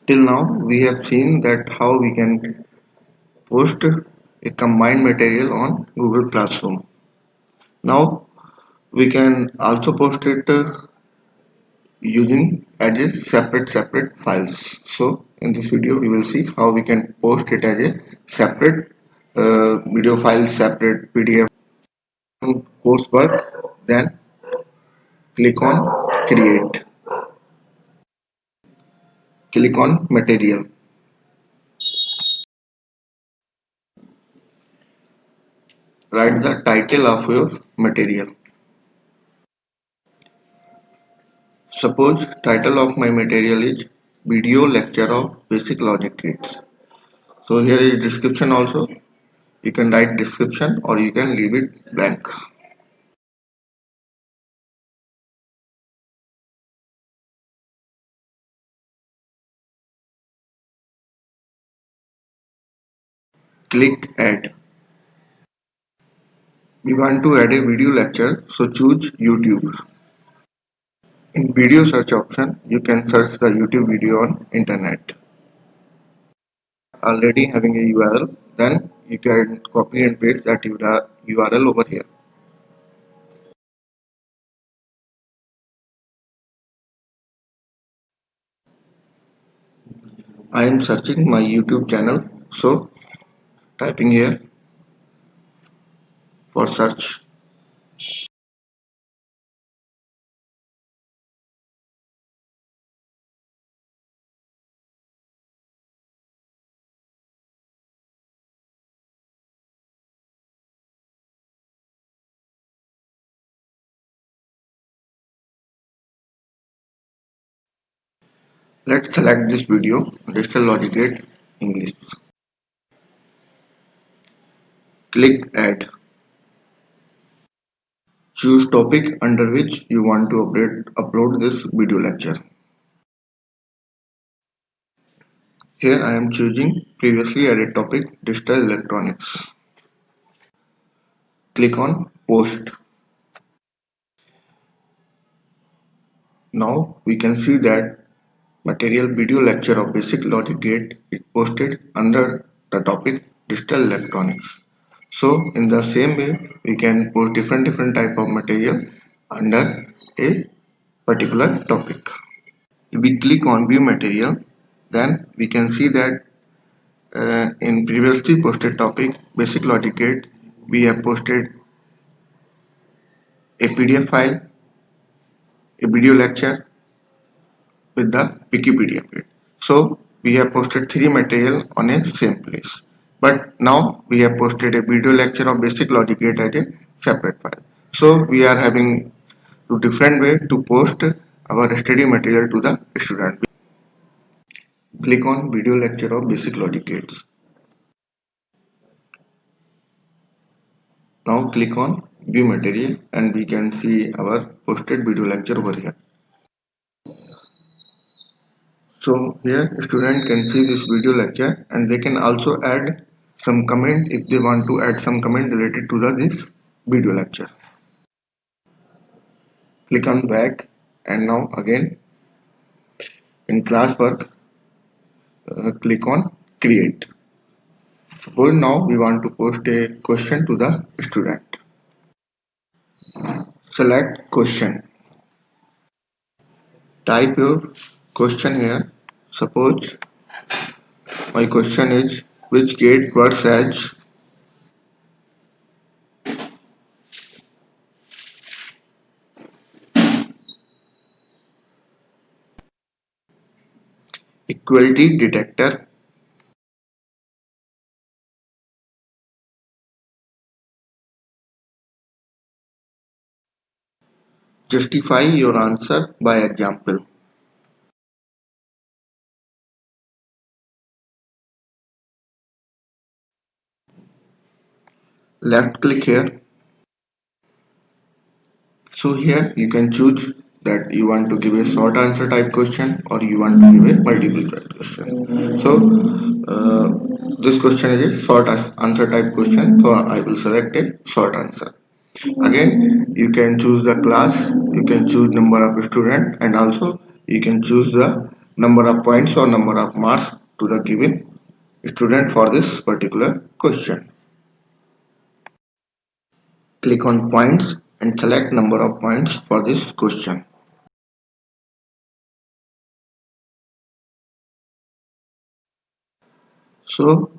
Till now we have seen that how we can post a combined material on Google Classroom. Now we can also post it using as a separate files. So in this video we will see how we can post it as a separate video file, separate PDF coursework. Then click on create, click on material, write the title of your material. Suppose title of my material is video lecture of basic logic gates. So here is description also. You can write description or you can leave it blank. Click add. We want to add a video lecture, so choose YouTube. In video search option, you can search the YouTube video on internet. Already having a URL, then you can copy and paste that URL over here. I am searching my YouTube channel, so typing here for search. Let's select this video, Digital Logic Gate English. Click add. Choose topic under which you want to upload this video lecture. Here I am choosing previously added topic, digital electronics. Click on post. Now we can see that material video lecture of basic logic gate is posted under the topic digital electronics. So in the same way we can post different type of material under a particular topic. If we click on view material, then we can see that in previously posted topic basic logic gate we have posted a PDF file, a video lecture with the Wikipedia page. So we have posted three material on a same place. But now we have posted a video lecture of basic logic gate as a separate file. So we are having two different way to post our study material to the student. Click on video lecture of basic logic gates. Now click on view material and we can see our posted video lecture over here. So here student can see this video lecture and they can also add some comment if they want to add some comment related to this video lecture. Click on back and now again in classwork click on create. Suppose now we want to post a question to the student. Select question. Type your question here. Suppose my question is which gate works as equality detector. Justify your answer by example. Left click here. So here you can choose that you want to give a short answer type question or you want to give a multiple choice question. So this question is a short answer type question, so I will select a short answer. Again you can choose the class, you can choose number of student and also you can choose the number of points or number of marks to the given student for this particular question. Click on points and select number of points for this question. So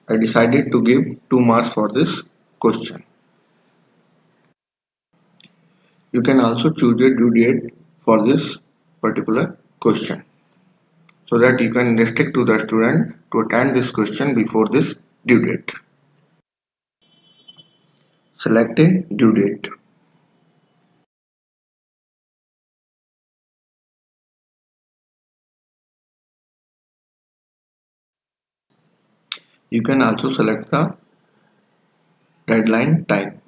I decided to give 2 marks for this question. You can also choose a due date for this particular question so that you can restrict to the student to attend this question before this due date. Select a due date. You can also select the deadline time.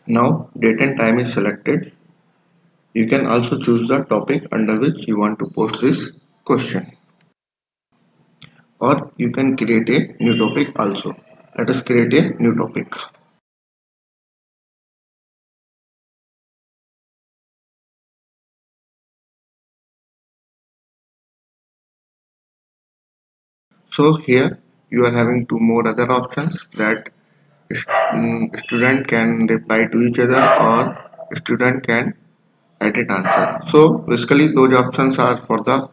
Now date and time is selected. You can also choose the topic under which you want to post this question, or you can create a new topic also. Let us create a new topic. So here you are having two more other options that student can reply to each other or student can edit answer. So basically those options are for the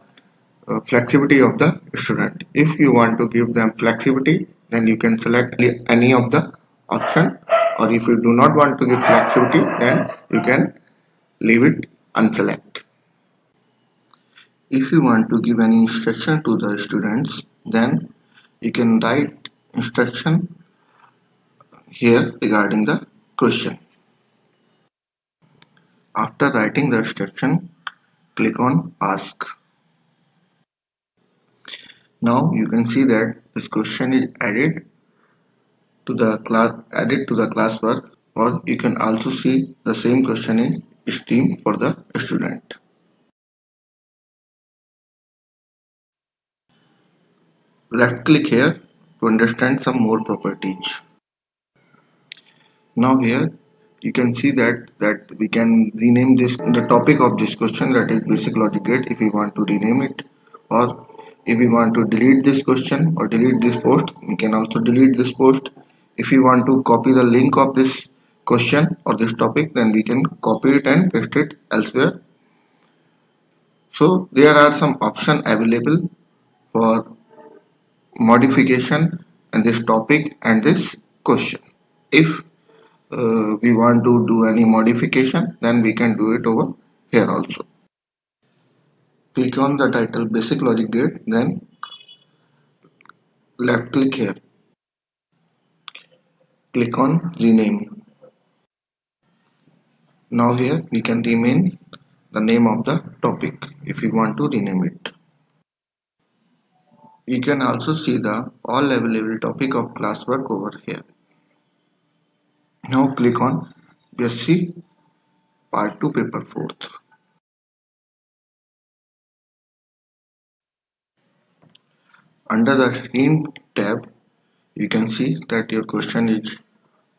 flexibility of the student. If you want to give them flexibility, then you can select any of the option, or if you do not want to give flexibility, then you can leave it unselect. If you want to give any instruction to the students, then you can write instruction here regarding the question. After writing the instruction, click on ask. Now you can see that this question is added to the classwork, or you can also see the same question in STEAM for the student. Left click here to understand some more properties. Now here you can see that we can rename this the topic of this question, that is basic logic gate, if we want to rename it, or if we want to delete this question or delete this post, we can also delete this post. If we want to copy the link of this question or this topic, then we can copy it and paste it elsewhere. So there are some options available for modification in this topic and this question. If we want to do any modification, then we can do it over here also. Click on the title basic logic gate, then left click here, click on rename. Now here we can rename the name of the topic if we want to rename it. You can also see the all available topic of classwork over here. Now click on BSc Part 2 Paper 4th. Under the Stream tab, you can see that your question is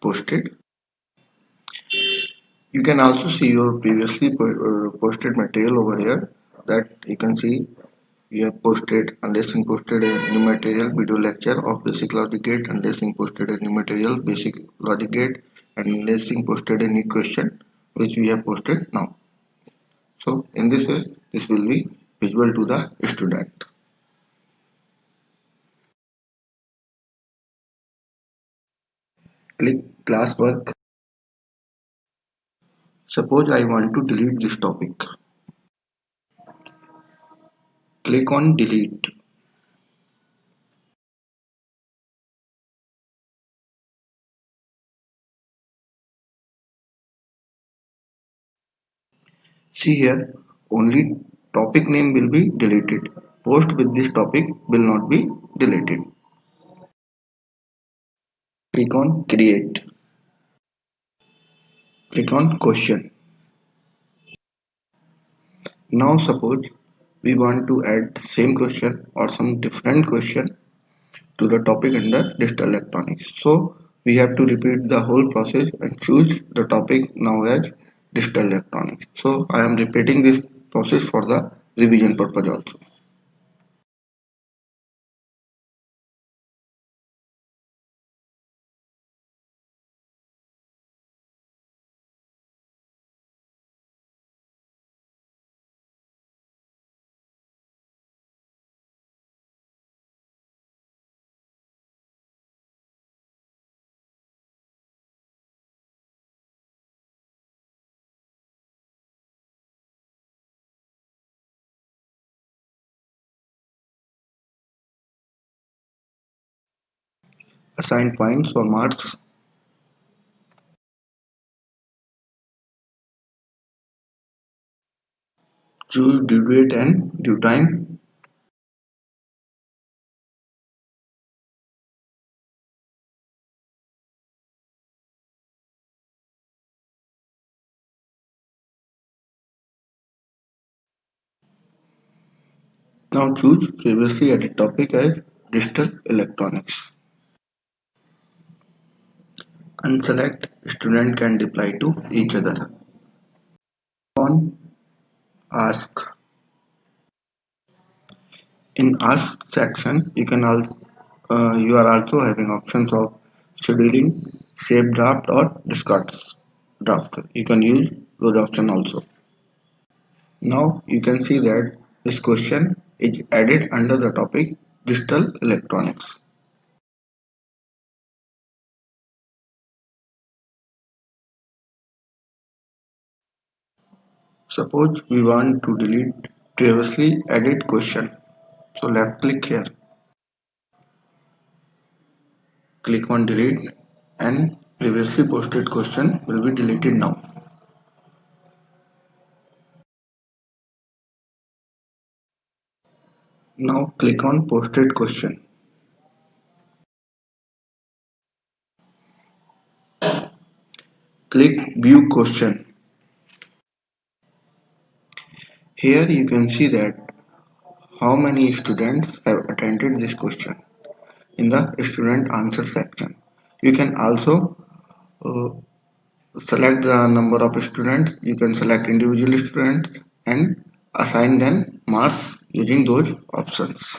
posted. You can also see your previously posted material over here, that you can see we have posted Unlessing posted a new material video lecture of basic logic gate, Unlessing posted a new material basic logic gate, and Unlessing posted a new question which we have posted now. So in this way this will be visible to the student. Click classwork. Suppose I want to delete this topic. Click on delete. See here, only topic name will be deleted. Post with this topic will not be deleted. Click on create. Click on question. Now suppose we want to add same question or some different question to the topic under digital electronics. So we have to repeat the whole process and choose the topic now as digital electronics. So I am repeating this process for the revision purpose also. Assign points or marks, choose due date and due time. Now choose previously added topic as digital electronics. Unselect student can reply to each other. On ask. In ask section, you are also having options of scheduling, save draft or discard draft. You can use those options also. Now you can see that this question is added under the topic digital electronics. Suppose we want to delete previously added question. So left click here, click on delete, and previously posted question will be deleted now. Now click on posted question. Click view question. Here you can see that how many students have attended this question in the student answer section. You can also select the number of students, you can select individual students and assign them marks using those options.